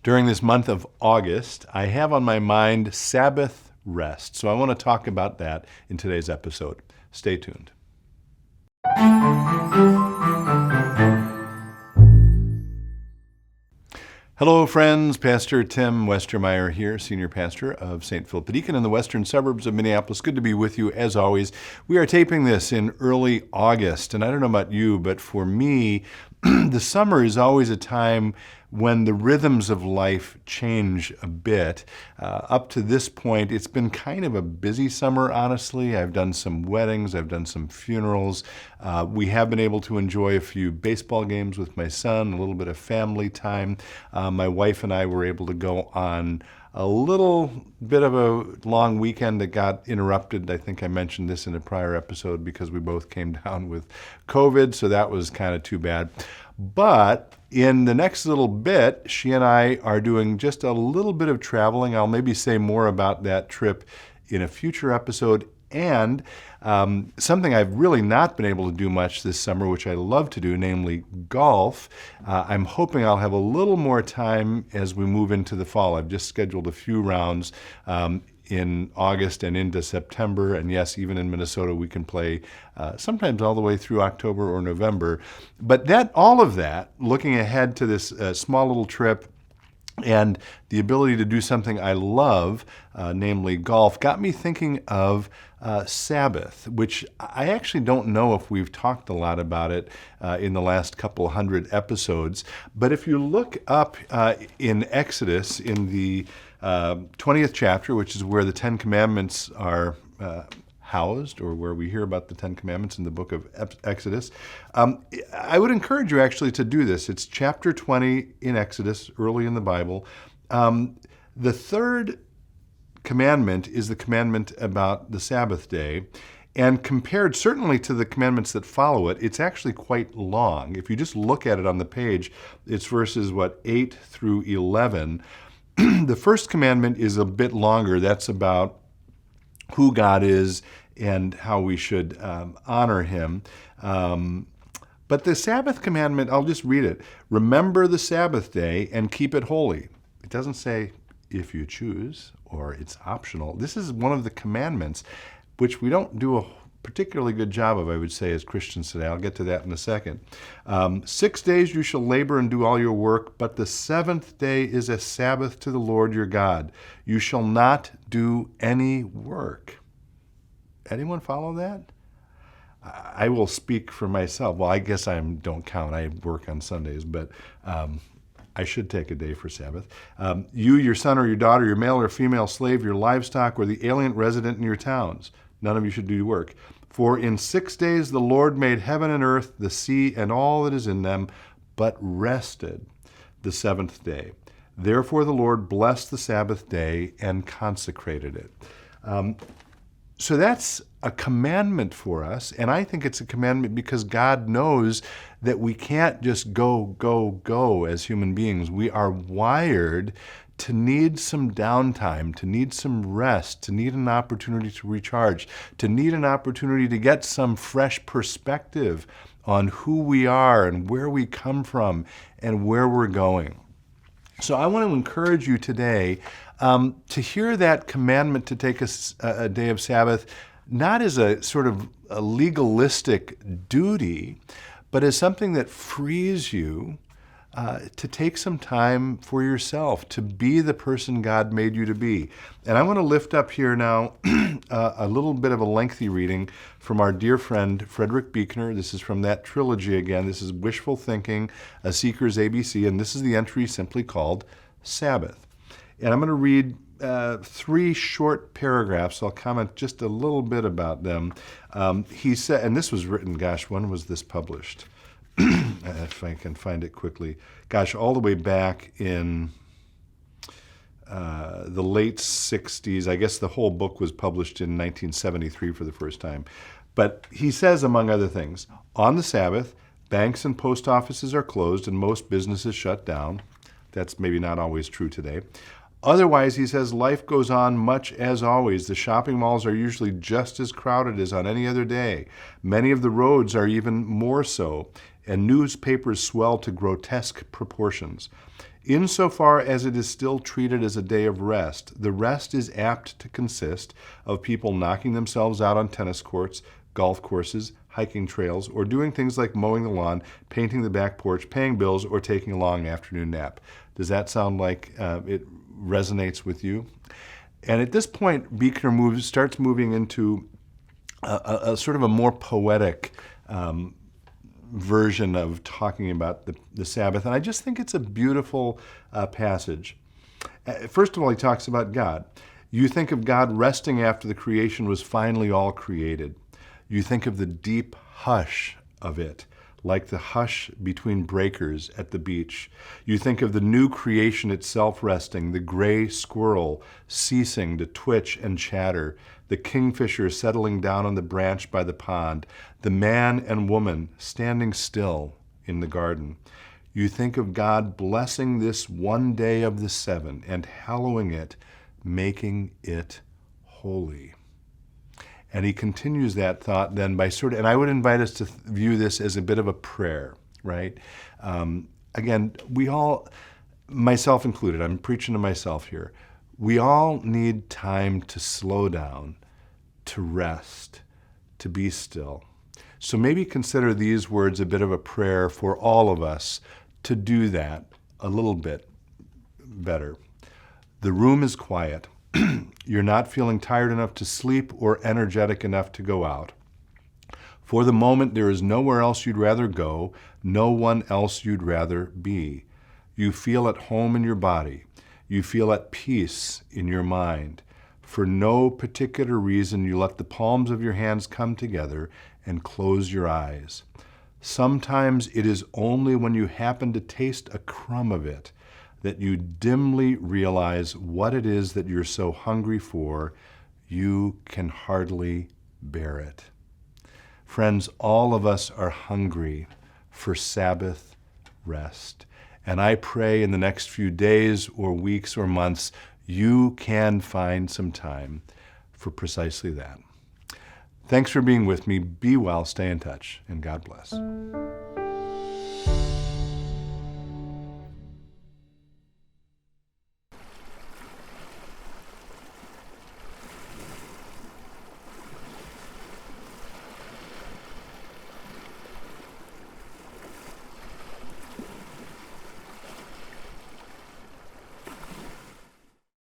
During this month of August, I have on my mind Sabbath rest. So I want to talk about that in today's episode. Stay tuned. Hello, friends. Pastor Tim Westermeyer here, Senior Pastor of St. Philip the Deacon in the western suburbs of Minneapolis. Good to be with you, as always. We are taping this in early August, and I don't know about you, but for me, the summer is always a time when the rhythms of life change a bit. Up to this point, it's been kind of a busy summer, honestly. I've done some weddings, I've done some funerals. We have been able to enjoy a few baseball games with my son, a little bit of family time. My wife and I were able to go on a little bit of a long weekend that got interrupted. I think I mentioned this in a prior episode because we both came down with COVID, so that was kind of too bad. But in the next little bit, she and I are doing just a little bit of traveling. I'll maybe say more about that trip in a future episode. And something I've really not been able to do much this summer, which I love to do, namely golf. I'm hoping I'll have a little more time as we move into the fall. I've just scheduled a few rounds in August and into September. And yes, even in Minnesota, we can play sometimes all the way through October or November. But all of that, looking ahead to this small little trip, and the ability to do something I love, namely golf, got me thinking of Sabbath, which I actually don't know if we've talked a lot about it in the last couple hundred episodes. But if you look up in Exodus, in the 20th chapter, which is where the Ten Commandments are housed, or where we hear about the Ten Commandments in the book of Exodus, I would encourage you actually to do this. It's chapter 20 in Exodus, early in the Bible. The third commandment is the commandment about the Sabbath day, and compared certainly to the commandments that follow it, it's actually quite long. If you just look at it on the page, it's verses 8 through 11. The first commandment is a bit longer. That's about who God is and how we should honor him. But the Sabbath commandment, I'll just read it. Remember the Sabbath day and keep it holy. It doesn't say if you choose or it's optional. This is one of the commandments, which we don't do a particularly good job of, I would say, as Christians today. I'll get to that in a second. 6 days you shall labor and do all your work, but the seventh day is a Sabbath to the Lord your God. You shall not do any work. Anyone follow that? I will speak for myself. Well, I guess I don't count. I work on Sundays, but I should take a day for Sabbath. You, your son or your daughter, your male or female slave, your livestock, or the alien resident in your towns. None of you should do work. For in 6 days the Lord made heaven and earth, the sea, and all that is in them, but rested the seventh day. Therefore the Lord blessed the Sabbath day and consecrated it. So that's a commandment for us, and I think it's a commandment because God knows that we can't just go as human beings. We are wired to need some downtime, to need some rest, to need an opportunity to recharge, to need an opportunity to get some fresh perspective on who we are and where we come from and where we're going. So I want to encourage you today to hear that commandment to take a day of Sabbath, not as a sort of a legalistic duty, but as something that frees you to take some time for yourself, to be the person God made you to be. And I want to lift up here now a little bit of a lengthy reading from our dear friend Frederick Buechner. This is from that trilogy again. This is Wishful Thinking, A Seeker's ABC, and this is the entry simply called Sabbath. And I'm going to read 3 short paragraphs. I'll comment just a little bit about them. He said, and this was written, when was this published? If I can find it quickly. All the way back in the late 60s. I guess the whole book was published in 1973 for the first time. But he says, among other things, on the Sabbath, banks and post offices are closed and most businesses shut down. That's maybe not always true today. Otherwise, he says, life goes on much as always. The shopping malls are usually just as crowded as on any other day. Many of the roads are even more so, and newspapers swell to grotesque proportions. Insofar as it is still treated as a day of rest, the rest is apt to consist of people knocking themselves out on tennis courts, golf courses, hiking trails, or doing things like mowing the lawn, painting the back porch, paying bills, or taking a long afternoon nap. Does that sound like it resonates with you? And at this point, Buechner starts moving into a sort of a more poetic version of talking about the Sabbath. And I just think it's a beautiful passage. First of all, he talks about God. You think of God resting after the creation was finally all created. You think of the deep hush of it, like the hush between breakers at the beach. You think of the new creation itself resting, the gray squirrel ceasing to twitch and chatter, the kingfisher settling down on the branch by the pond, the man and woman standing still in the garden. You think of God blessing this one day of the 7 and hallowing it, making it holy. And he continues that thought then by and I would invite us to view this as a bit of a prayer, right? Again, we all, myself included, I'm preaching to myself here, we all need time to slow down, to rest, to be still. So maybe consider these words a bit of a prayer for all of us to do that a little bit better. The room is quiet. You're not feeling tired enough to sleep or energetic enough to go out. For the moment, there is nowhere else you'd rather go, no one else you'd rather be. You feel at home in your body. You feel at peace in your mind. For no particular reason, you let the palms of your hands come together and close your eyes. Sometimes it is only when you happen to taste a crumb of it that you dimly realize what it is that you're so hungry for, you can hardly bear it. Friends, all of us are hungry for Sabbath rest. And I pray in the next few days or weeks or months, you can find some time for precisely that. Thanks for being with me. Be well, stay in touch, and God bless.